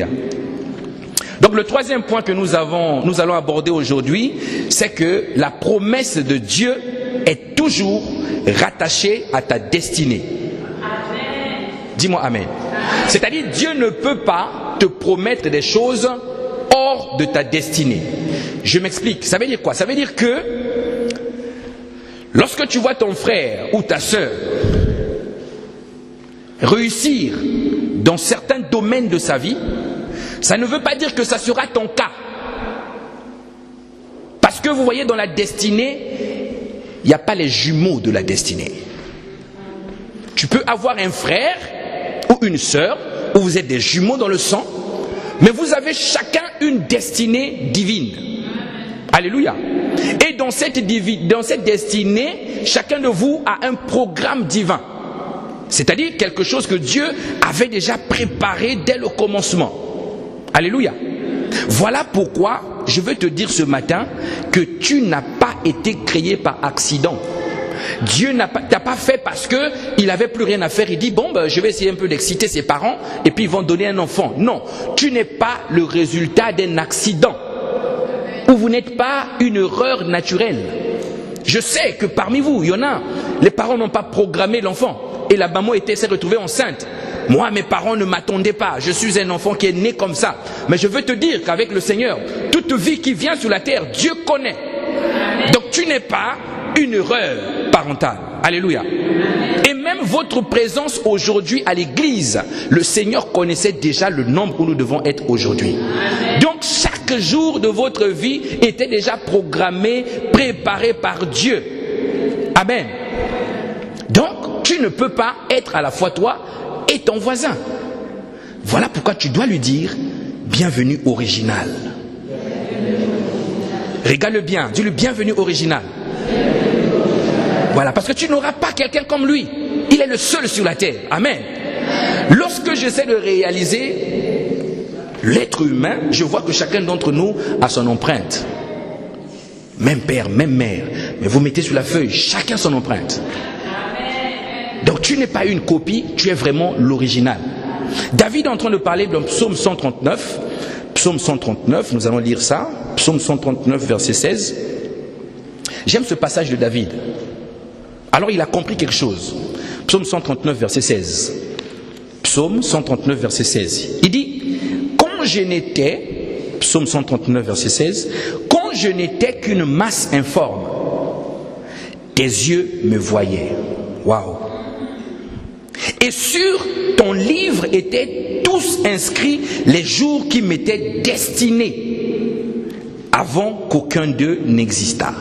Alléluia. Donc le troisième point que nous allons aborder aujourd'hui, c'est que la promesse de Dieu est toujours rattachée à ta destinée. Amen. Dis-moi amen. C'est-à-dire, Dieu ne peut pas te promettre des choses hors de ta destinée. Je m'explique. Ça veut dire quoi? Ça veut dire que lorsque tu vois ton frère ou ta sœur réussir dans certains domaines de sa vie, ça ne veut pas dire que ça sera ton cas. Parce que vous voyez, dans la destinée, il n'y a pas les jumeaux de la destinée. Tu peux avoir un frère ou une sœur, où vous êtes des jumeaux dans le sang, mais vous avez chacun une destinée divine. Alléluia. Et dans cette destinée, chacun de vous a un programme divin. C'est-à-dire quelque chose que Dieu avait déjà préparé dès le commencement. Alléluia. Voilà pourquoi je veux te dire ce matin que tu n'as pas été créé par accident. Dieu t'a pas fait parce qu'il n'avait plus rien à faire. Il dit, bon, je vais essayer un peu d'exciter ses parents et puis ils vont donner un enfant. Non, tu n'es pas le résultat d'un accident. Ou vous n'êtes pas une erreur naturelle. Je sais que parmi vous, il y en a, les parents n'ont pas programmé l'enfant. Et la maman s'est retrouvée enceinte. Moi, mes parents ne m'attendaient pas. Je suis un enfant qui est né comme ça. Mais je veux te dire qu'avec le Seigneur, toute vie qui vient sur la terre, Dieu connaît. Donc tu n'es pas une erreur parentale. Alléluia. Et même votre présence aujourd'hui à l'église, le Seigneur connaissait déjà le nombre où nous devons être aujourd'hui. Donc chaque jour de votre vie était déjà programmé, préparé par Dieu. Amen. Donc tu ne peux pas être à la fois toi et ton voisin. Voilà pourquoi tu dois lui dire bienvenue original. Regarde-le bien, dis-lui bienvenue original. Voilà, parce que tu n'auras pas quelqu'un comme lui. Il est le seul sur la terre. Amen. Lorsque j'essaie de réaliser l'être humain, je vois que chacun d'entre nous a son empreinte. Même père, même mère. Mais vous mettez sur la feuille, chacun son empreinte. Donc tu n'es pas une copie, tu es vraiment l'original. David est en train de parler dans Psaume 139. Psaume 139, nous allons lire ça. Psaume 139, verset 16. J'aime ce passage de David. Alors il a compris quelque chose. Psaume 139, verset 16. Psaume 139, verset 16. Il dit, quand je n'étais, Psaume 139, verset 16, quand je n'étais qu'une masse informe, tes yeux me voyaient. Waouh! Et sur ton livre étaient tous inscrits les jours qui m'étaient destinés avant qu'aucun d'eux n'existât.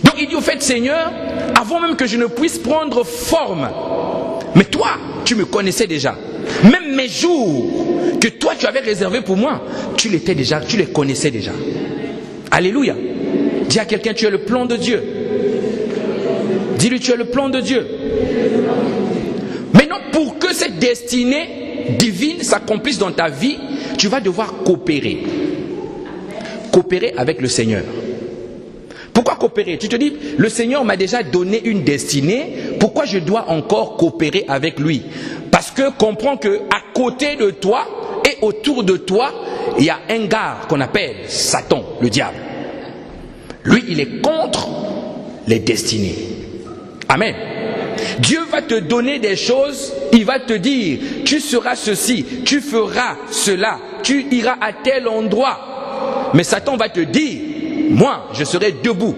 Donc il dit au fait, Seigneur, avant même que je ne puisse prendre forme, mais toi, tu me connaissais déjà. Même mes jours que toi tu avais réservés pour moi, tu les connaissais déjà. Alléluia. Dis à quelqu'un, tu es le plan de Dieu. Dis-lui, tu es le plan de Dieu. Maintenant, pour que cette destinée divine s'accomplisse dans ta vie, tu vas devoir coopérer. Coopérer avec le Seigneur. Pourquoi coopérer? Tu te dis, le Seigneur m'a déjà donné une destinée, pourquoi je dois encore coopérer avec lui? Parce que comprends que à côté de toi et autour de toi, il y a un gars qu'on appelle Satan, le diable. Lui, il est contre les destinées. Amen. Dieu va te donner des choses, il va te dire, tu seras ceci, tu feras cela, tu iras à tel endroit. Mais Satan va te dire, moi, je serai debout,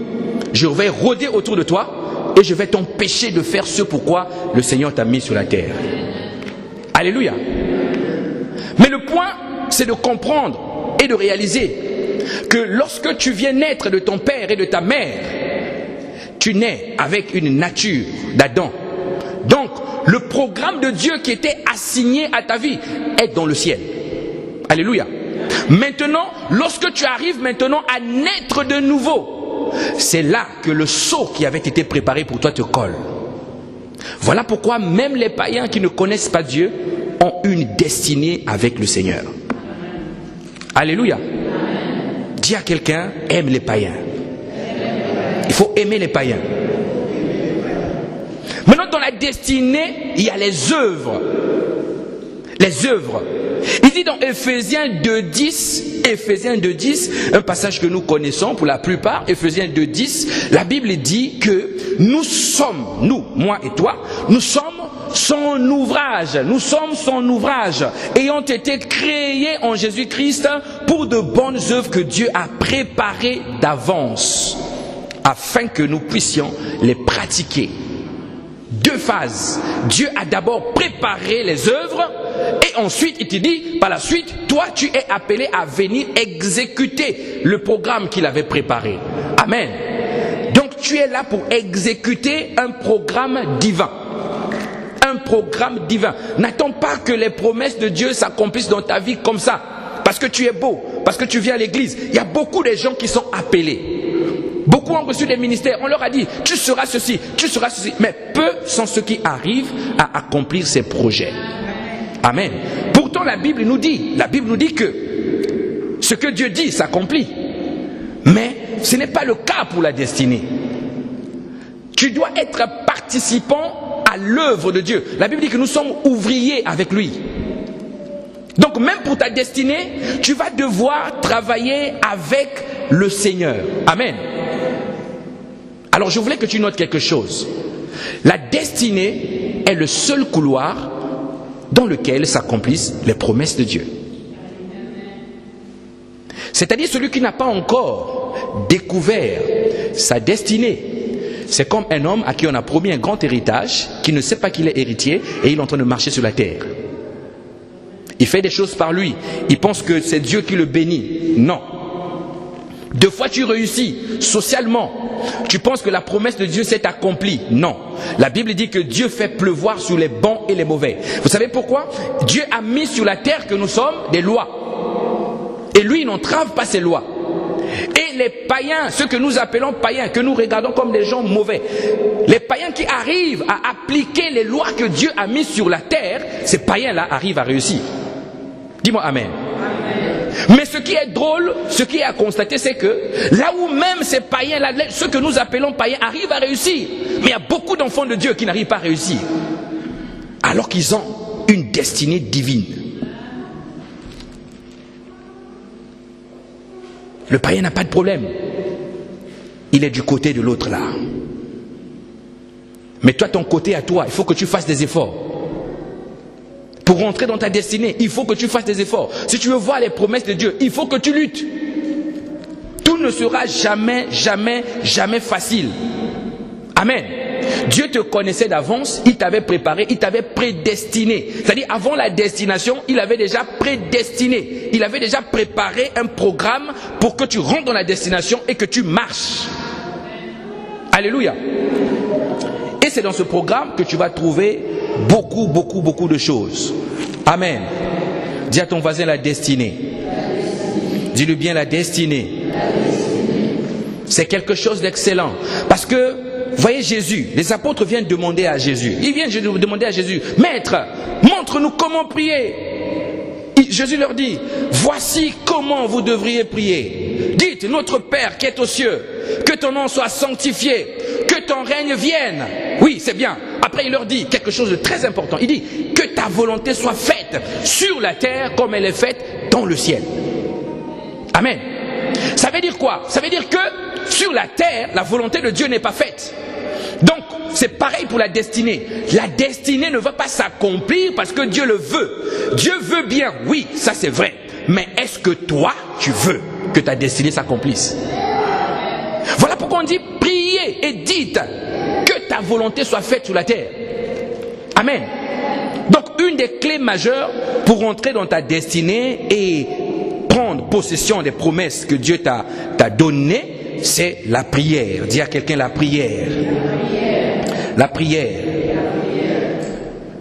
je vais rôder autour de toi et je vais t'empêcher de faire ce pourquoi le Seigneur t'a mis sur la terre. Alléluia. Mais le point, c'est de comprendre et de réaliser que lorsque tu viens naître de ton père et de ta mère, tu nais avec une nature d'Adam. Donc, le programme de Dieu qui était assigné à ta vie est dans le ciel. Alléluia. Maintenant, lorsque tu arrives maintenant à naître de nouveau, c'est là que le sceau qui avait été préparé pour toi te colle. Voilà pourquoi même les païens qui ne connaissent pas Dieu ont une destinée avec le Seigneur. Alléluia. Dis à quelqu'un, aime les païens. Il faut aimer les païens. Maintenant, dans la destinée, il y a les œuvres. Les œuvres. Il dit dans Ephésiens 2.10, un passage que nous connaissons pour la plupart, Ephésiens 2.10, la Bible dit que nous sommes, nous, moi et toi, nous sommes son ouvrage, ayant été créés en Jésus-Christ pour de bonnes œuvres que Dieu a préparées d'avance, afin que nous puissions les pratiquer. Deux phases. Dieu a d'abord préparé les œuvres et ensuite il te dit, par la suite, toi tu es appelé à venir exécuter le programme qu'il avait préparé. Amen. Donc tu es là pour exécuter un programme divin. Un programme divin. N'attends pas que les promesses de Dieu s'accomplissent dans ta vie comme ça. Parce que tu es beau, parce que tu viens à l'église. Il y a beaucoup de gens qui sont appelés. Beaucoup ont reçu des ministères. On leur a dit, tu seras ceci, tu seras ceci. Mais peu sont ceux qui arrivent à accomplir ces projets. Amen. Pourtant la Bible nous dit que ce que Dieu dit s'accomplit. Mais ce n'est pas le cas pour la destinée. Tu dois être participant à l'œuvre de Dieu. La Bible dit que nous sommes ouvriers avec lui. Donc même pour ta destinée, tu vas devoir travailler avec le Seigneur. Amen. Alors je voulais que tu notes quelque chose. La destinée est le seul couloir dans lequel s'accomplissent les promesses de Dieu. C'est-à-dire celui qui n'a pas encore découvert sa destinée. C'est comme un homme à qui on a promis un grand héritage, qui ne sait pas qu'il est héritier et il est en train de marcher sur la terre. Il fait des choses par lui. Il pense que c'est Dieu qui le bénit. Non. Deux fois tu réussis socialement. Tu penses que la promesse de Dieu s'est accomplie. Non. La Bible dit que Dieu fait pleuvoir sur les bons et les mauvais. Vous savez pourquoi? Dieu a mis sur la terre que nous sommes des lois. Et lui, il n'entrave pas ces lois. Et les païens, ceux que nous appelons païens, que nous regardons comme des gens mauvais, les païens qui arrivent à appliquer les lois que Dieu a mises sur la terre, ces païens-là arrivent à réussir. Dis-moi amen. Mais ce qui est drôle, ce qui est à constater, c'est que là où même ces païens-là, ceux que nous appelons païens, arrivent à réussir, mais il y a beaucoup d'enfants de Dieu qui n'arrivent pas à réussir, alors qu'ils ont une destinée divine. Le païen n'a pas de problème. Il est du côté de l'autre là. Mais toi, ton côté à toi, il faut que tu fasses des efforts. Pour rentrer dans ta destinée, il faut que tu fasses des efforts. Si tu veux voir les promesses de Dieu, il faut que tu luttes. Tout ne sera jamais facile. Amen. Dieu te connaissait d'avance, il t'avait préparé, il t'avait prédestiné. C'est-à-dire, avant la destination, il avait déjà prédestiné. Il avait déjà préparé un programme pour que tu rentres dans la destination et que tu marches. Alléluia. Et c'est dans ce programme que tu vas trouver beaucoup de choses. Amen. Dis à ton voisin la destinée. Dis-lui bien la destinée. C'est quelque chose d'excellent. Parce que, voyez Jésus, les apôtres viennent demander à Jésus. Ils viennent demander à Jésus, Maître, montre-nous comment prier. Jésus leur dit, voici comment vous devriez prier. Dites, notre Père qui est aux cieux, que ton nom soit sanctifié, que ton règne vienne. Oui, c'est bien. Après, il leur dit quelque chose de très important. Il dit, que ta volonté soit faite sur la terre comme elle est faite dans le ciel. Amen. Ça veut dire quoi? Ça veut dire que sur la terre, la volonté de Dieu n'est pas faite. Donc, c'est pareil pour la destinée. La destinée ne va pas s'accomplir parce que Dieu le veut. Dieu veut bien, oui, ça c'est vrai. Mais est-ce que toi, tu veux que ta destinée s'accomplisse? Voilà pourquoi on dit priez et dites que ta volonté soit faite sur la terre. Amen. Donc, une des clés majeures pour entrer dans ta destinée et prendre possession des promesses que Dieu t'a données, c'est la prière. Dis à quelqu'un la prière. La prière.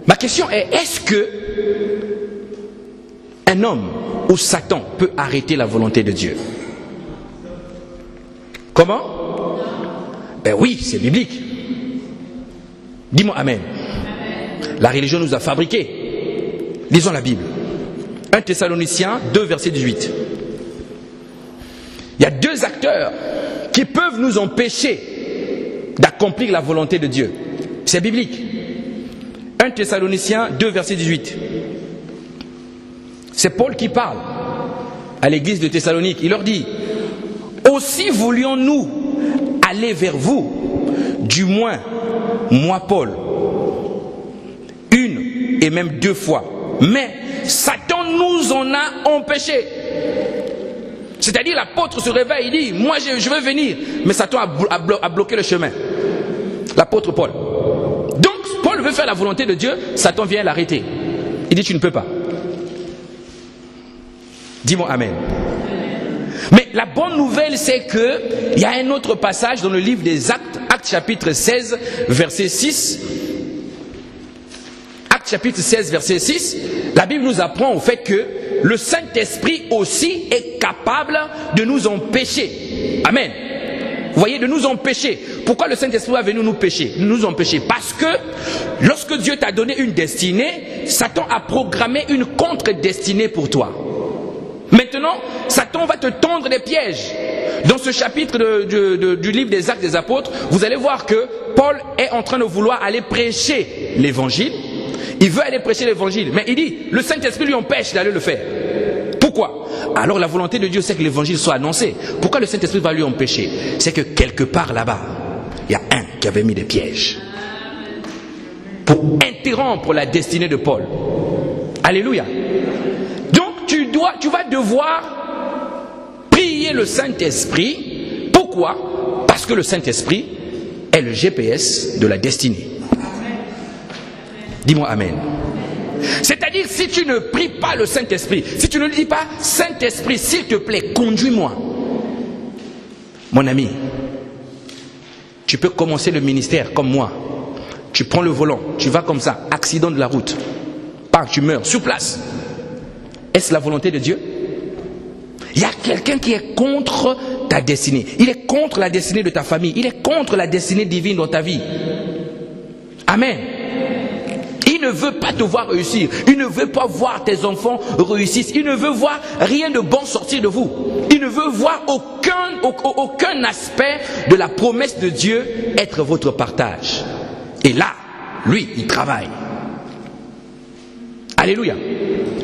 Ma question est, est-ce que un homme ou Satan peut arrêter la volonté de Dieu? Comment? Ben oui, c'est biblique. Dis-moi amen. La religion nous a fabriqués. Lisons la Bible. 1 Thessaloniciens 2, verset 18. Il y a deux acteurs qui peuvent nous empêcher d'accomplir la volonté de Dieu. C'est biblique. 1 Thessaloniciens 2, verset 18. C'est Paul qui parle à l'église de Thessalonique. Il leur dit, aussi voulions-nous aller vers vous, du moins, moi Paul, une et même 2 fois. Mais Satan nous en a empêchés. C'est-à-dire l'apôtre se réveille, il dit, moi je veux venir. Mais Satan a bloqué le chemin. L'apôtre Paul. Donc Paul veut faire la volonté de Dieu, Satan vient l'arrêter. Il dit, tu ne peux pas. Dis-moi Amen. Mais la bonne nouvelle, c'est qu'il y a un autre passage dans le livre des Actes, Actes chapitre 16, verset 6. Actes chapitre 16, verset 6, la Bible nous apprend au fait que le Saint-Esprit aussi est capable de nous empêcher. Amen. Vous voyez, de nous empêcher. Pourquoi le Saint-Esprit va venir nous empêcher? Parce que lorsque Dieu t'a donné une destinée, Satan a programmé une contre-destinée pour toi. Maintenant, Satan va te tendre des pièges. Dans ce chapitre du livre des Actes des Apôtres, vous allez voir que Paul est en train de vouloir aller prêcher l'évangile. Il veut aller prêcher l'évangile, mais il dit, le Saint-Esprit lui empêche d'aller le faire. Pourquoi? Alors la volonté de Dieu, c'est que l'évangile soit annoncé. Pourquoi le Saint-Esprit va lui empêcher? C'est que quelque part là-bas, il y a un qui avait mis des pièges pour interrompre la destinée de Paul. Alléluia. Donc tu vas devoir prier le Saint-Esprit. Pourquoi? Parce que le Saint-Esprit est le GPS de la destinée. Dis-moi Amen. C'est-à-dire, si tu ne pries pas le Saint-Esprit, si tu ne lui dis pas, Saint-Esprit, s'il te plaît, conduis-moi. Mon ami, tu peux commencer le ministère comme moi. Tu prends le volant, tu vas comme ça, accident de la route. Tu meurs sur place. Est-ce la volonté de Dieu? Il y a quelqu'un qui est contre ta destinée. Il est contre la destinée de ta famille. Il est contre la destinée divine dans ta vie. Amen. Il ne veut pas te voir réussir. Il ne veut pas voir tes enfants réussir. Il ne veut voir rien de bon sortir de vous. Il ne veut voir aucun aspect de la promesse de Dieu être votre partage. Et là, lui, il travaille. Alléluia.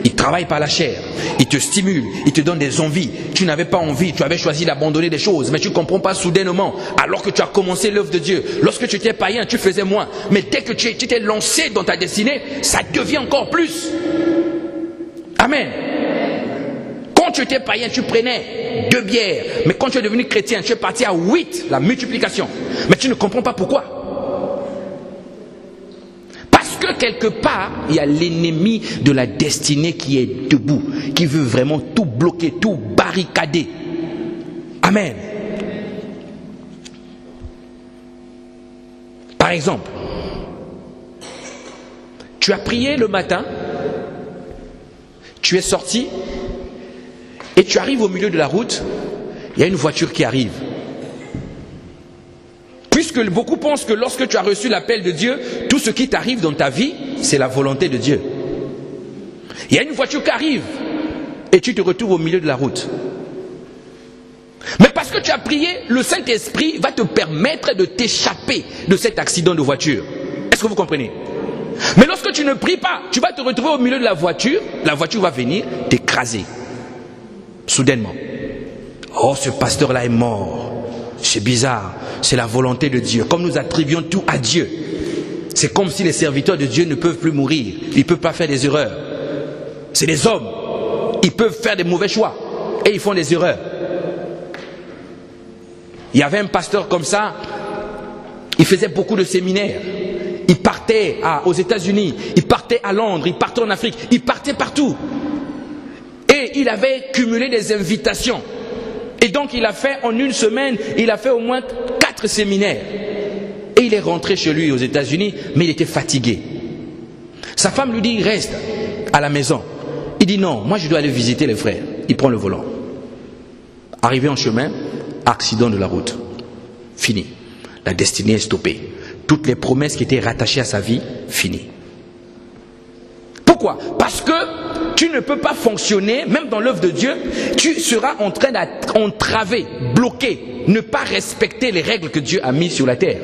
Il travaille par la chair. Il te stimule. Il te donne des envies. Tu n'avais pas envie. Tu avais choisi d'abandonner des choses. Mais tu ne comprends pas soudainement. Alors que tu as commencé l'œuvre de Dieu. Lorsque tu étais païen, tu faisais moins. Mais dès que tu t'es lancé dans ta destinée, ça devient encore plus. Amen. Quand tu étais païen, tu prenais 2 bières. Mais quand tu es devenu chrétien, tu es parti à 8. La multiplication. Mais tu ne comprends pas pourquoi. Quelque part, il y a l'ennemi de la destinée qui est debout, qui veut vraiment tout bloquer, tout barricader. Amen. Par exemple, tu as prié le matin, tu es sorti et tu arrives au milieu de la route, il y a une voiture qui arrive. Puisque beaucoup pensent que lorsque tu as reçu l'appel de Dieu, tout ce qui t'arrive dans ta vie, c'est la volonté de Dieu. Il y a une voiture qui arrive et tu te retrouves au milieu de la route. Mais parce que tu as prié, le Saint-Esprit va te permettre de t'échapper de cet accident de voiture. Est-ce que vous comprenez? Mais lorsque tu ne pries pas, tu vas te retrouver au milieu de la voiture va venir t'écraser. Soudainement. Oh, ce pasteur-là est mort. C'est bizarre, c'est la volonté de Dieu. Comme nous attribuons tout à Dieu, c'est comme si les serviteurs de Dieu ne peuvent plus mourir. Ils ne peuvent pas faire des erreurs. C'est des hommes. Ils peuvent faire des mauvais choix. Et ils font des erreurs. Il y avait un pasteur comme ça. Il faisait beaucoup de séminaires. Il partait aux États-Unis. Il partait à Londres. Il partait en Afrique. Il partait partout. Et il avait cumulé des invitations. Et donc il a fait en une semaine, il a fait au moins 4 séminaires. Et il est rentré chez lui aux États-Unis, mais il était fatigué. Sa femme lui dit, reste à la maison. Il dit non, moi je dois aller visiter les frères. Il prend le volant. Arrivé en chemin, accident de la route. Fini. La destinée est stoppée. Toutes les promesses qui étaient rattachées à sa vie, fini. Pourquoi? Parce que tu ne peux pas fonctionner, même dans l'œuvre de Dieu, tu seras en train d'entraver, bloquer, ne pas respecter les règles que Dieu a mises sur la terre.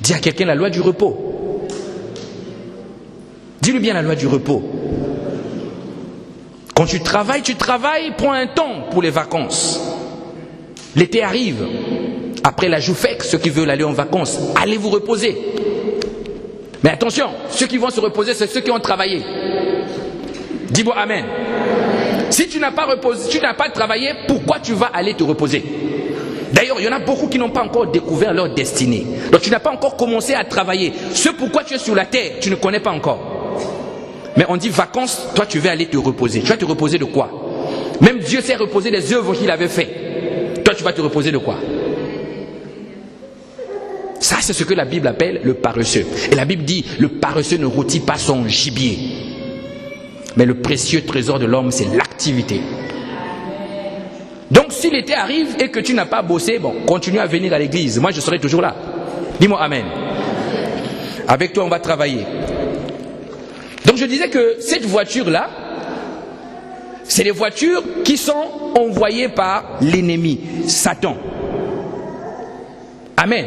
Dis à quelqu'un la loi du repos. Dis-lui bien la loi du repos. tu travailles, prends un temps pour les vacances. L'été arrive. Après la Joufek, ceux qui veulent aller en vacances, allez vous reposer. Mais attention, ceux qui vont se reposer, c'est ceux qui ont travaillé. Dis-moi Amen. Si tu n'as pas reposé, tu n'as pas travaillé, pourquoi tu vas aller te reposer? D'ailleurs, il y en a beaucoup qui n'ont pas encore découvert leur destinée. Donc tu n'as pas encore commencé à travailler. Ce pourquoi tu es sur la terre, tu ne connais pas encore. Mais on dit vacances, toi tu vas aller te reposer. Tu vas te reposer de quoi? Même Dieu s'est reposé des œuvres qu'il avait faites. Toi tu vas te reposer de quoi? Ça c'est ce que la Bible appelle le paresseux. Et la Bible dit, le paresseux ne rôtit pas son gibier. Mais le précieux trésor de l'homme, c'est l'activité. Donc si l'été arrive et que tu n'as pas bossé, bon, continue à venir à l'église. Moi je serai toujours là. Dis-moi Amen. Avec toi on va travailler. Donc je disais que cette voiture-là, c'est des voitures qui sont envoyées par l'ennemi, Satan. Amen.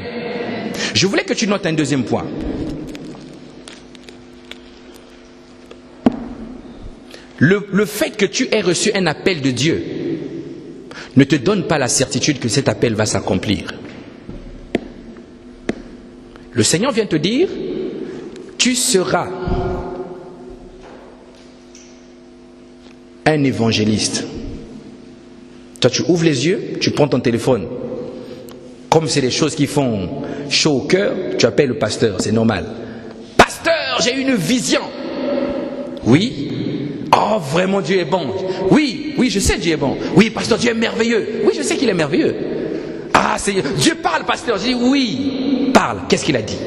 Je voulais que tu notes un deuxième point. Le fait que tu aies reçu un appel de Dieu ne te donne pas la certitude que cet appel va s'accomplir. Le Seigneur vient te dire, tu seras un évangéliste. Toi, tu ouvres les yeux, tu prends ton téléphone. Comme c'est des choses qui font chaud au cœur, tu appelles le pasteur, c'est normal. Pasteur, j'ai une vision. Oui. Oh, vraiment, Dieu est bon. Oui, je sais Dieu est bon. Oui, pasteur, Dieu est merveilleux. Oui, je sais qu'il est merveilleux. Ah, Dieu parle, pasteur. Je dis oui, parle. Qu'est-ce qu'il a dit?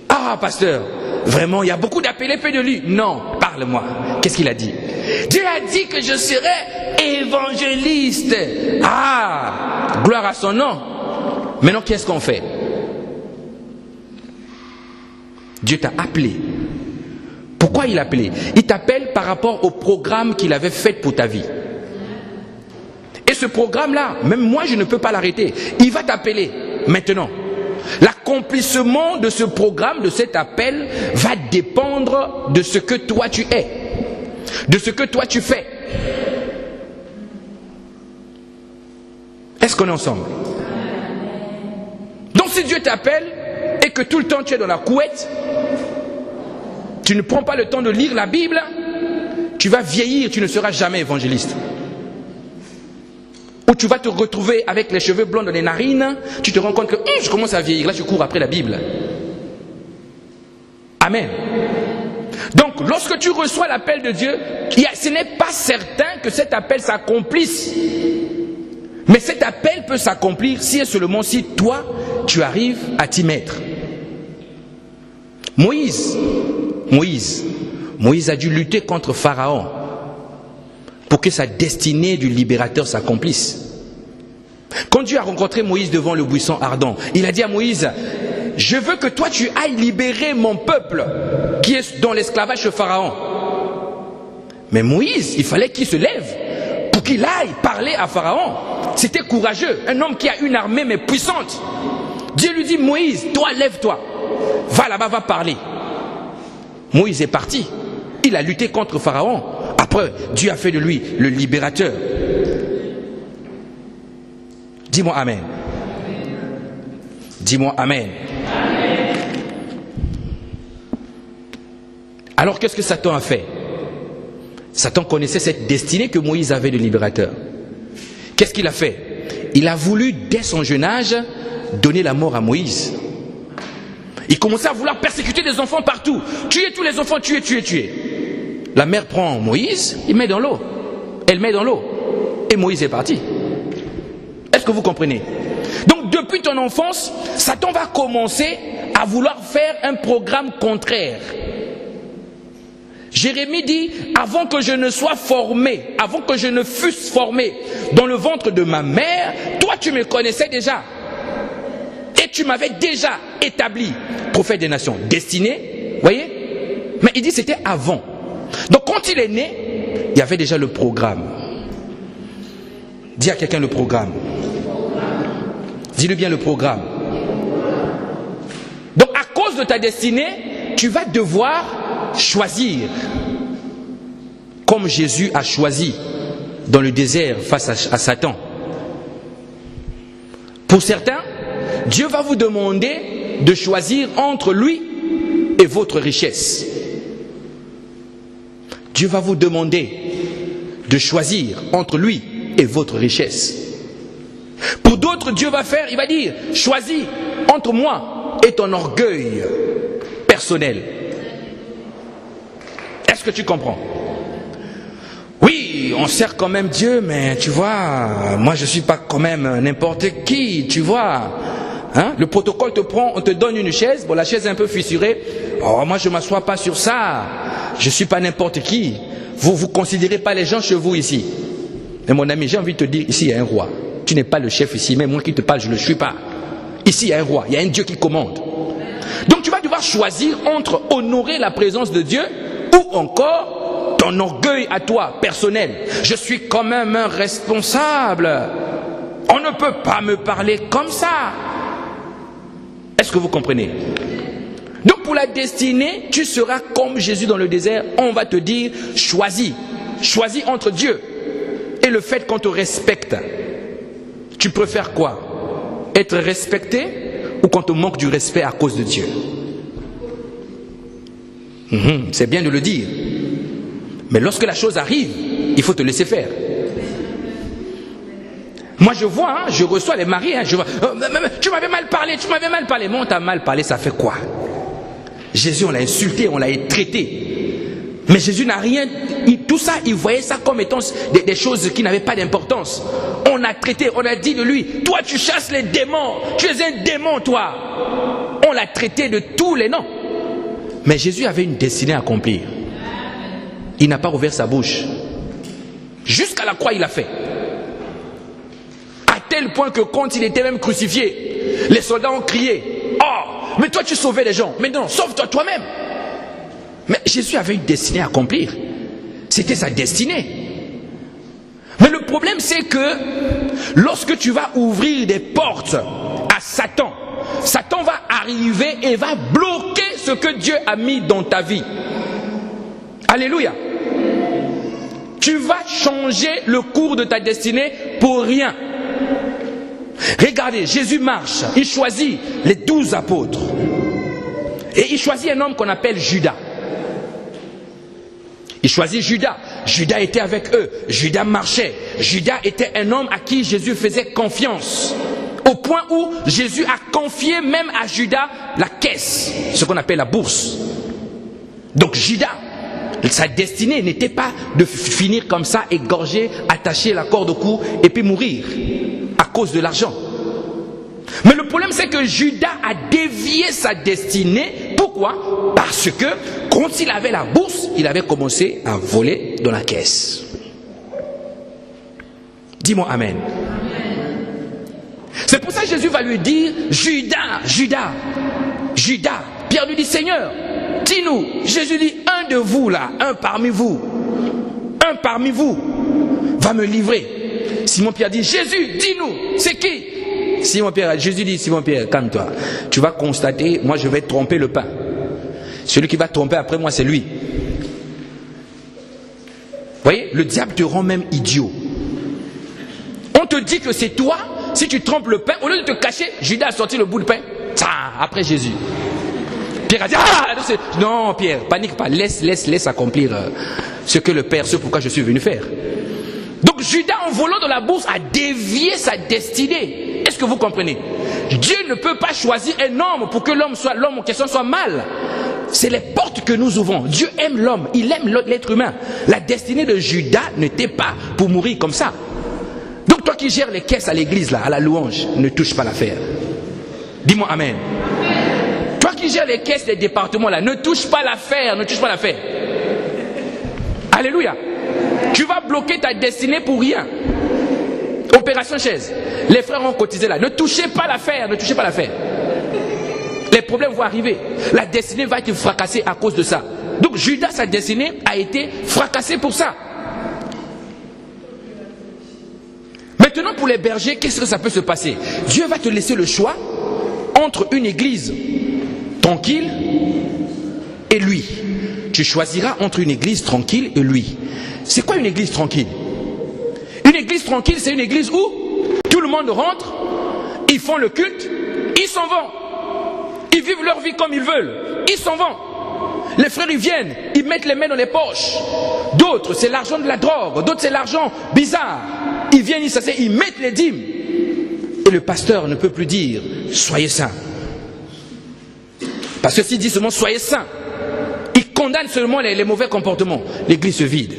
Ah, pasteur, vraiment, il y a beaucoup d'appelés peu de lui. Non, parle-moi. Qu'est-ce qu'il a dit? Dieu a dit que je serai évangéliste. Ah, gloire à son nom. Maintenant, qu'est-ce qu'on fait? Dieu t'a appelé. Pourquoi il appelait? Il t'appelle par rapport au programme qu'il avait fait pour ta vie. Et ce programme-là, même moi, je ne peux pas l'arrêter. Il va t'appeler maintenant. L'accomplissement de ce programme, de cet appel, va dépendre de ce que toi tu es, de ce que toi tu fais. Est-ce qu'on est ensemble? Donc si Dieu t'appelle et que tout le temps tu es dans la couette, tu ne prends pas le temps de lire la Bible, tu vas vieillir, tu ne seras jamais évangéliste. Ou tu vas te retrouver avec les cheveux blonds dans les narines, tu te rends compte que je commence à vieillir, là je cours après la Bible. Amen. Donc lorsque tu reçois l'appel de Dieu, ce n'est pas certain que cet appel s'accomplisse. Mais cet appel peut s'accomplir si et seulement si toi, tu arrives à t'y mettre. Moïse a dû lutter contre Pharaon pour que sa destinée du libérateur s'accomplisse. Quand Dieu a rencontré Moïse devant le buisson ardent, il a dit à Moïse, je veux que toi tu ailles libérer mon peuple qui est dans l'esclavage chez Pharaon. Mais Moïse, il fallait qu'il se lève pour qu'il aille parler à Pharaon. C'était courageux, un homme qui a une armée mais puissante. Dieu lui dit, Moïse, toi lève-toi, va là-bas, va parler. Moïse est parti, il a lutté contre Pharaon. Après, Dieu a fait de lui le libérateur. Dis-moi Amen. Dis-moi Amen. Alors qu'est-ce que Satan a fait? Satan connaissait cette destinée que Moïse avait de libérateur. Qu'est-ce qu'il a fait? Il a voulu, dès son jeune âge, donner la mort à Moïse. Il commençait à vouloir persécuter des enfants partout. Tuer tous les enfants, tuer. La mère prend Moïse, il met dans l'eau. Elle met dans l'eau. Et Moïse est parti. Est-ce que vous comprenez? Donc depuis ton enfance, Satan va commencer à vouloir faire un programme contraire. Jérémie dit, avant que je ne sois formé, avant que je ne fusse formé dans le ventre de ma mère, toi tu me connaissais déjà. Et tu m'avais déjà établi prophète des nations, destiné, voyez? Mais il dit c'était avant. Donc quand il est né, il y avait déjà le programme. Dis à quelqu'un le programme. Dis-le bien le programme. Donc à cause de ta destinée, tu vas devoir choisir. comme Jésus a choisi dans le désert face à Satan. Pour certains, Dieu va vous demander de choisir entre lui et votre richesse. Dieu va vous demander de choisir entre lui et votre richesse. Pour d'autres, Dieu va faire, il va dire, choisis entre moi et ton orgueil personnel. Est-ce que tu comprends? Oui, on sert quand même Dieu, mais tu vois, moi je ne suis pas quand même n'importe qui, tu vois. Hein? Le protocole te prend, on te donne une chaise, bon la chaise est un peu fissurée. Oh, moi je ne m'assois pas sur ça, je ne suis pas n'importe qui. Vous ne considérez pas les gens chez vous ici. Mais mon ami, j'ai envie de te dire, ici il y a un roi. Tu n'es pas le chef ici, mais moi qui te parle, je ne le suis pas. Ici il y a un roi, il y a un Dieu qui commande. Donc tu vas devoir choisir entre honorer la présence de Dieu ou encore ton orgueil à toi, personnel. Je suis quand même un responsable. On ne peut pas me parler comme ça. Est-ce que vous comprenez? Donc pour la destinée, tu seras comme Jésus dans le désert. On va te dire, choisis. Choisis entre Dieu et le fait qu'on te respecte. Tu préfères quoi? Être respecté ou qu'on te manque du respect à cause de Dieu? C'est bien de le dire. Mais lorsque la chose arrive, il faut te laisser faire. Moi je vois, je reçois les maris, je vois, tu m'avais mal parlé, tu m'avais mal parlé. Moi on t'a mal parlé, ça fait quoi? Jésus on l'a insulté, on l'a traité. Mais Jésus n'a rien, tout ça il voyait ça comme étant des choses qui n'avaient pas d'importance. On a traité, on a dit de lui, toi tu chasses les démons, tu es un démon toi. On l'a traité de tous les noms. Mais Jésus avait une destinée à accomplir. Il n'a pas ouvert sa bouche. Jusqu'à la croix il a fait. À tel point que quand il était même crucifié, les soldats ont crié, oh, mais toi tu sauvais les gens. Mais non, sauve-toi toi-même. Mais Jésus avait une destinée à accomplir. C'était sa destinée. Mais le problème c'est que lorsque tu vas ouvrir des portes à Satan, Satan va arriver et va bloquer ce que Dieu a mis dans ta vie. Alléluia. Tu vas changer le cours de ta destinée pour rien. Regardez, Jésus marche, il choisit les 12 apôtres. Et il choisit un homme qu'on appelle Judas. Il choisit Judas. Judas était avec eux. Judas marchait. Judas était un homme à qui Jésus faisait confiance. Au point où Jésus a confié même à Judas la caisse, ce qu'on appelle la bourse. Donc Judas, sa destinée n'était pas de finir comme ça, égorgé, attaché la corde au cou et puis mourir à cause de l'argent. Mais le problème c'est que Judas a dévié sa destinée. Pourquoi? Parce que quand il avait la bourse, il avait commencé à voler dans la caisse. Dis-moi amen. C'est pour ça que Jésus va lui dire, Judas, Judas, Judas. Pierre lui dit, Seigneur, dis-nous. Jésus dit, un de vous là, un parmi vous va me livrer. Simon Pierre dit, Jésus, dis-nous, c'est qui? Simon Pierre, Jésus dit, Simon Pierre, calme-toi. Tu vas constater, moi je vais tromper le pain. Celui qui va tromper après moi, c'est lui. Vous voyez, le diable te rend même idiot. On te dit que c'est toi, si tu trompes le pain, au lieu de te cacher, Judas a sorti le bout de pain, après Jésus. Pierre a dit, non Pierre, panique pas, laisse accomplir ce que le Père, ce pourquoi je suis venu faire. Donc Judas, en volant dans la bourse, a dévié sa destinée. Est-ce que vous comprenez? Dieu ne peut pas choisir un homme pour que l'homme en question soit mal. C'est les portes que nous ouvrons. Dieu aime l'homme, il aime l'être humain. La destinée de Judas n'était pas pour mourir comme ça. Donc toi qui gères les caisses à l'église, là, à la louange, ne touche pas l'affaire. Dis-moi amen. Toi qui gères les caisses des départements, là, ne touche pas l'affaire, ne touche pas l'affaire. Alléluia. Tu vas bloquer ta destinée pour rien. Opération chaise. Les frères ont cotisé là. Ne touchez pas l'affaire, ne touchez pas l'affaire. Les problèmes vont arriver. La destinée va être fracassée à cause de ça. Donc Judas, sa destinée a été fracassée pour ça. Maintenant pour les bergers, qu'est-ce que ça peut se passer? Dieu va te laisser le choix entre une église tranquille et lui. tu choisiras entre une église tranquille et lui. C'est quoi une église tranquille? Une église tranquille, c'est une église où tout le monde rentre, ils font le culte, ils s'en vont. Ils vivent leur vie comme ils veulent, ils s'en vont. Les frères, ils viennent, ils mettent les mains dans les poches. D'autres, c'est l'argent de la drogue, d'autres, c'est l'argent bizarre. Ils viennent, ils s'asseyent, ils mettent les dîmes. Et le pasteur ne peut plus dire « Soyez saints ». Parce que s'il dit seulement « Soyez saints », il condamne seulement les mauvais comportements. L'église se vide.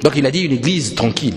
Donc il a dit une église tranquille.